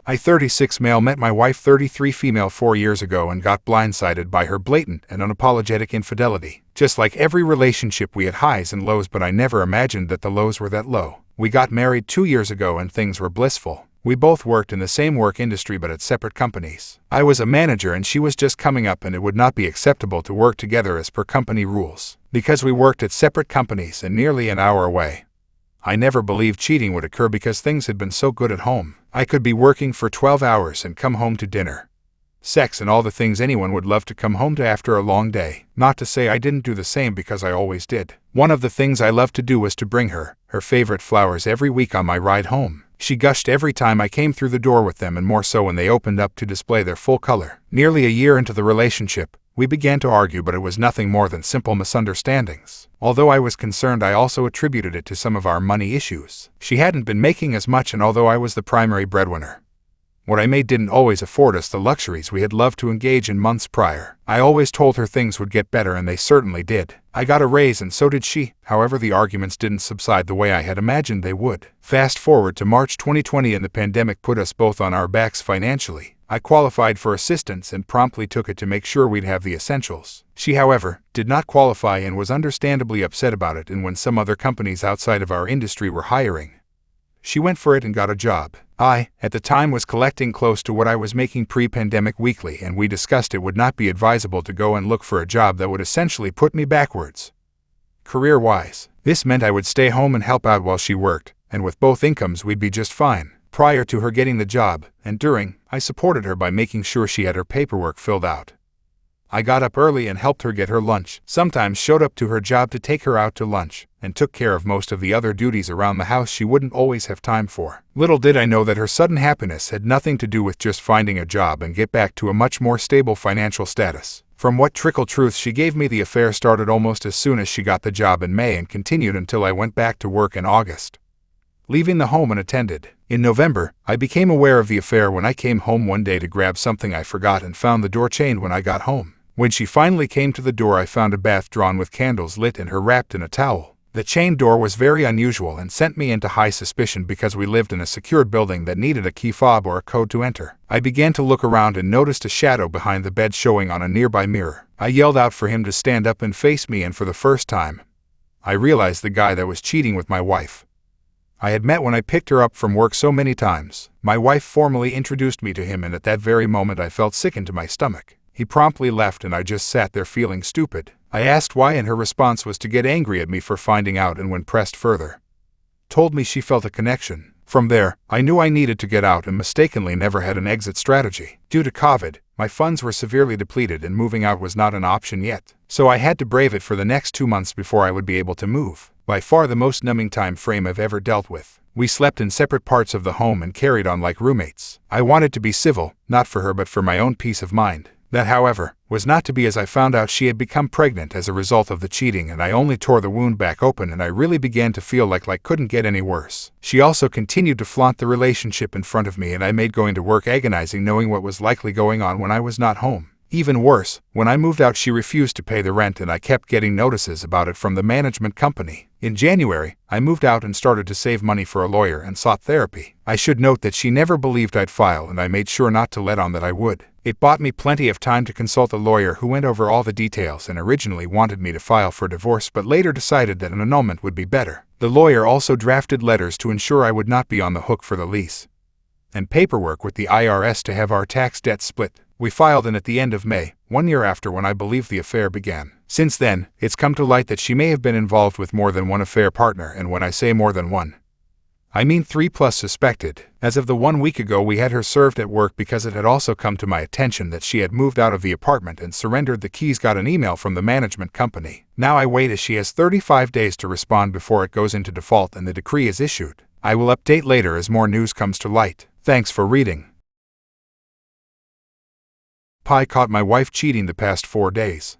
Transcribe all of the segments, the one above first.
I, 36 male, met my wife, 33 female, 4 years ago and got blindsided by her blatant and unapologetic infidelity. Just like every relationship, we had highs and lows, but I never imagined that the lows were that low. We got married 2 years ago and things were blissful. We both worked in the same work industry but at separate companies. I was a manager and she was just coming up, and it would not be acceptable to work together as per company rules, because we worked at separate companies and nearly an hour away. I never believed cheating would occur because things had been so good at home. I could be working for 12 hours and come home to dinner, sex, and all the things anyone would love to come home to after a long day. Not to say I didn't do the same, because I always did. One of the things I loved to do was to bring her favorite flowers every week on my ride home. She gushed every time I came through the door with them, and more so when they opened up to display their full color. Nearly a year into the relationship, we began to argue, but it was nothing more than simple misunderstandings. Although I was concerned, I also attributed it to some of our money issues. She hadn't been making as much, and although I was the primary breadwinner, what I made didn't always afford us the luxuries we had loved to engage in months prior. I always told her things would get better, and they certainly did. I got a raise and so did she. However, the arguments didn't subside the way I had imagined they would. Fast forward to March 2020, and the pandemic put us both on our backs financially. I qualified for assistance and promptly took it to make sure we'd have the essentials. She, however, did not qualify and was understandably upset about it, and when some other companies outside of our industry were hiring, she went for it and got a job. I, at the time, was collecting close to what I was making pre-pandemic weekly, and we discussed it would not be advisable to go and look for a job that would essentially put me backwards career-wise. This meant I would stay home and help out while she worked, and with both incomes we'd be just fine. Prior to her getting the job, and during, I supported her by making sure she had her paperwork filled out. I got up early and helped her get her lunch, sometimes showed up to her job to take her out to lunch, and took care of most of the other duties around the house she wouldn't always have time for. Little did I know that her sudden happiness had nothing to do with just finding a job and get back to a much more stable financial status. From what trickle truth she gave me, the affair started almost as soon as she got the job in May and continued until I went back to work in August, leaving the home unattended. In November, I became aware of the affair when I came home one day to grab something I forgot and found the door chained when I got home. When she finally came to the door, I found a bath drawn with candles lit and her wrapped in a towel. The chained door was very unusual and sent me into high suspicion because we lived in a secured building that needed a key fob or a code to enter. I began to look around and noticed a shadow behind the bed showing on a nearby mirror. I yelled out for him to stand up and face me, and for the first time, I realized the guy that was cheating with my wife I had met when I picked her up from work so many times. My wife formally introduced me to him, and at that very moment I felt sick to my stomach. He promptly left and I just sat there feeling stupid. I asked why, and her response was to get angry at me for finding out, and when pressed further, told me she felt a connection. From there, I knew I needed to get out and mistakenly never had an exit strategy. Due to COVID, my funds were severely depleted and moving out was not an option yet. So I had to brave it for the next 2 months before I would be able to move. By far the most numbing time frame I've ever dealt with. We slept in separate parts of the home and carried on like roommates. I wanted to be civil, not for her but for my own peace of mind. That, however, was not to be, as I found out she had become pregnant as a result of the cheating, and I only tore the wound back open, and I really began to feel like life couldn't get any worse. She also continued to flaunt the relationship in front of me, and I made going to work agonizing knowing what was likely going on when I was not home. Even worse, when I moved out she refused to pay the rent, and I kept getting notices about it from the management company. In January, I moved out and started to save money for a lawyer and sought therapy. I should note that she never believed I'd file, and I made sure not to let on that I would. It bought me plenty of time to consult a lawyer who went over all the details and originally wanted me to file for divorce but later decided that an annulment would be better. The lawyer also drafted letters to ensure I would not be on the hook for the lease, and paperwork with the IRS to have our tax debt split. We filed in at the end of May, 1 year after when I believe the affair began. Since then, it's come to light that she may have been involved with more than one affair partner, and when I say more than one, I mean 3+ suspected. As of the 1 week ago, we had her served at work because it had also come to my attention that she had moved out of the apartment and surrendered the keys. Got an email from the management company. Now I wait, as she has 35 days to respond before it goes into default and the decree is issued. I will update later as more news comes to light. Thanks for reading. I caught my wife cheating the past 4 days.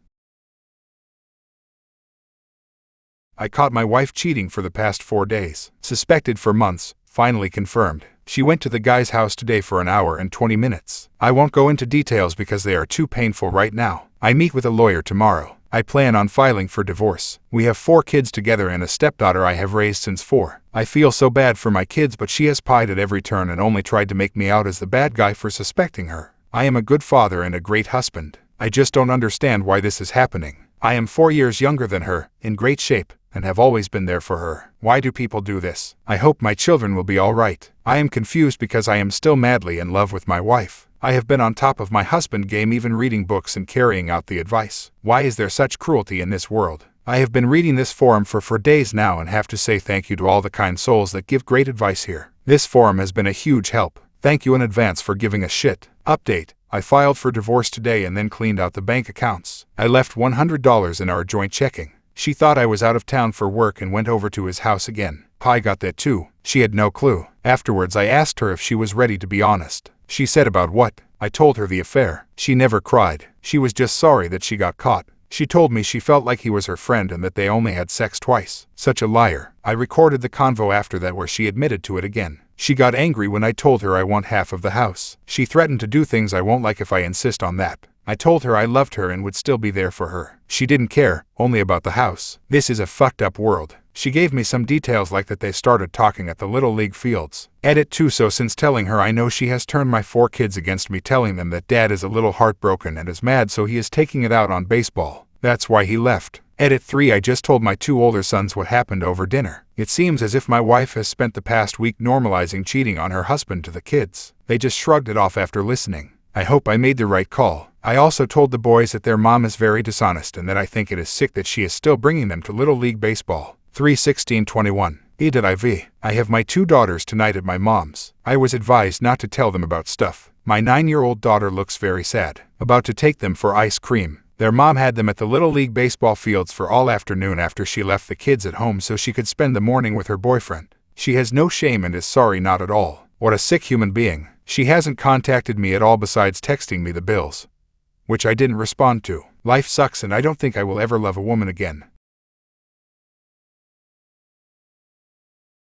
I caught my wife cheating for the past 4 days. Suspected for months, finally confirmed. She went to the guy's house today for an hour and 20 minutes. I won't go into details because they are too painful right now. I meet with a lawyer tomorrow. I plan on filing for divorce. We have 4 kids together and a stepdaughter I have raised since 4. I feel so bad for my kids, but she has pied at every turn and only tried to make me out as the bad guy for suspecting her. I am a good father and a great husband. I just don't understand why this is happening. I am 4 years younger than her, in great shape, and have always been there for her. Why do people do this? I hope my children will be all right. I am confused because I am still madly in love with my wife. I have been on top of my husband game, even reading books and carrying out the advice. Why is there such cruelty in this world? I have been reading this forum for days now and have to say thank you to all the kind souls that give great advice here. This forum has been a huge help. Thank you in advance for giving a shit. Update. I filed for divorce today and then cleaned out the bank accounts. I left $100 in our joint checking. She thought I was out of town for work and went over to his house again. Pi got that too. She had no clue. Afterwards I asked her if she was ready to be honest. She said about what? I told her the affair. She never cried. She was just sorry that she got caught. She told me she felt like he was her friend and that they only had sex twice. Such a liar. I recorded the convo after that where she admitted to it again. She got angry when I told her I want half of the house. She threatened to do things I won't like if I insist on that. I told her I loved her and would still be there for her. She didn't care, only about the house. This is a fucked up world. She gave me some details like that they started talking at the Little League fields. Edit 2. So since telling her I know she has turned my 4 kids against me, telling them that dad is a little heartbroken and is mad, so he is taking it out on baseball. That's why he left. Edit 3. I just told my 2 older sons what happened over dinner. It seems as if my wife has spent the past week normalizing cheating on her husband to the kids. They just shrugged it off after listening. I hope I made the right call. I also told the boys that their mom is very dishonest and that I think it is sick that she is still bringing them to Little League Baseball. 3/16/21. EDIV. I have my 2 daughters tonight at my mom's. I was advised not to tell them about stuff. My 9-year-old daughter looks very sad. About to take them for ice cream. Their mom had them at the Little League baseball fields for all afternoon after she left the kids at home so she could spend the morning with her boyfriend. She has no shame and is sorry, not at all. What a sick human being. She hasn't contacted me at all besides texting me the bills, which I didn't respond to. Life sucks and I don't think I will ever love a woman again.